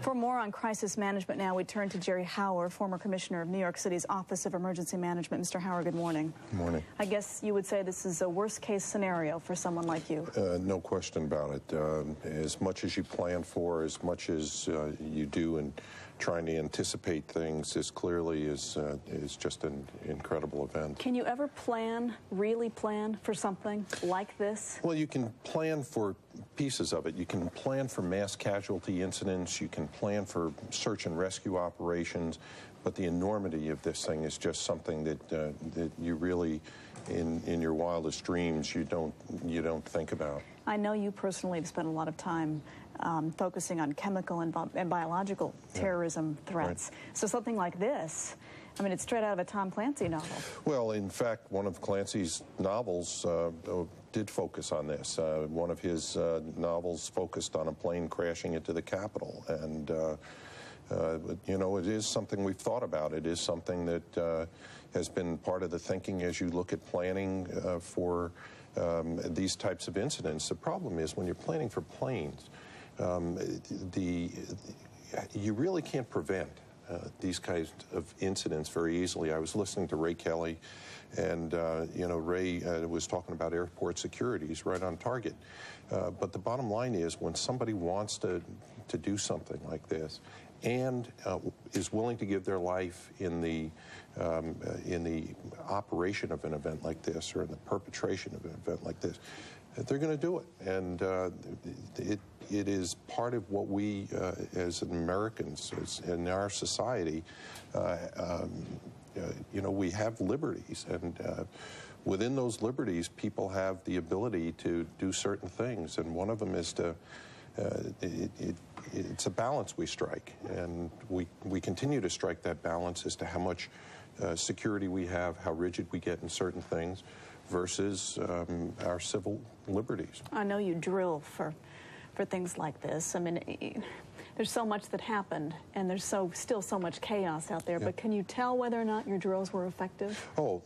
For more on crisis management now, we turn to Jerry Hauer, former commissioner of New York City's Office of Emergency Management. Mr. Hauer, good morning. Good morning. I guess you would say this is a worst-case scenario for someone like you. No question about it. As much as you plan for, as much as you do in trying to anticipate things, this clearly is just an incredible event. Can you ever plan, really plan for something like this? Well, you can plan for pieces of it. You can plan for mass casualty incidents. You can plan for search and rescue operations. But the enormity of this thing is just something that you really, in your wildest dreams, you don't think about. I know you personally have spent a lot of time focusing on chemical and biological terrorism threats. Right. So something like this, I mean, it's straight out of a Tom Clancy novel. Well, in fact, one of Clancy's novels did focus on this. One of his novels focused on a plane crashing into the Capitol. And, you know, it is something we've thought about. It is something that has been part of the thinking as you look at planning for these types of incidents. The problem is when you're planning for planes, you really can't prevent these kinds of incidents very easily. I was listening to Ray Kelly, and you know, Ray was talking about airport security. He's right on target. But the bottom line is, when somebody wants to do something like this and is willing to give their life in the operation of an event like this, or in the perpetration of an event like this, they're going to do it. And it is part of what we, as Americans, in our society, you know, we have liberties, and within those liberties, people have the ability to do certain things, and one of them is to, it's a balance we strike, and we continue to strike that balance as to how much security we have, how rigid we get in certain things, versus our civil liberties. I know you drill for things like this. I mean, there's so much that happened, and there's still so much chaos out there, but can you tell whether or not your drills were effective? Oh,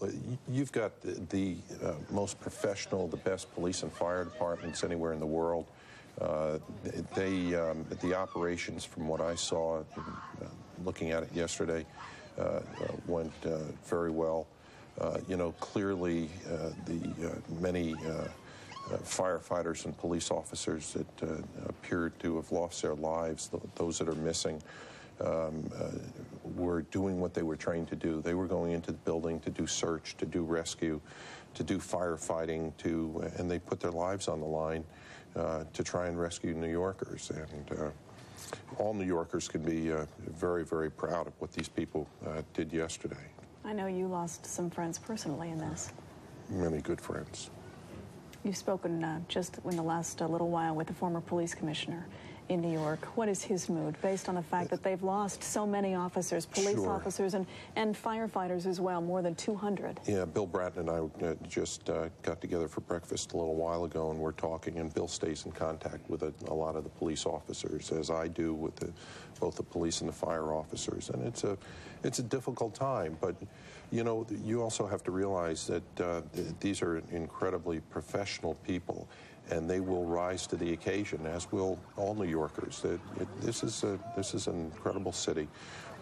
you've got the most professional, the best police and fire departments anywhere in the world. The operations, from what I saw, looking at it yesterday, went very well. You know, clearly the many firefighters and police officers that appeared to have lost their lives, those that are missing, were doing what they were trained to do. They were going into the building to do search, to do rescue, to do firefighting, and they put their lives on the line to try and rescue New Yorkers. And all New Yorkers can be very, very proud of what these people did yesterday. I know you lost some friends personally in this. Many good friends. You've spoken just in the last little while with the former police commissioner in New York. What is his mood, based on the fact that they've lost so many officers, police officers, and firefighters as well, more than 200? Yeah, Bill Bratton and I just got together for breakfast a little while ago, and we're talking, and Bill stays in contact with a lot of the police officers, as I do with both the police and the fire officers. And it's a difficult time, but you know, you also have to realize that these are incredibly professional people, and they will rise to the occasion, as will all New Yorkers. This is an incredible city.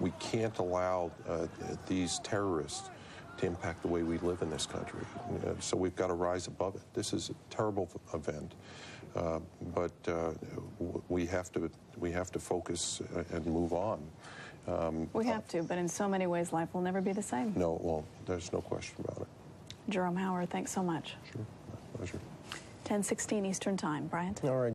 We can't allow these terrorists to impact the way we live in this country. So we've got to rise above it. This is a terrible event, but we have to focus and move on. We have to, but in so many ways, life will never be the same. No, well, there's no question about it. Jerome Hauer, thanks so much. Sure, my pleasure. 10:16 Eastern Time. Bryant? All right.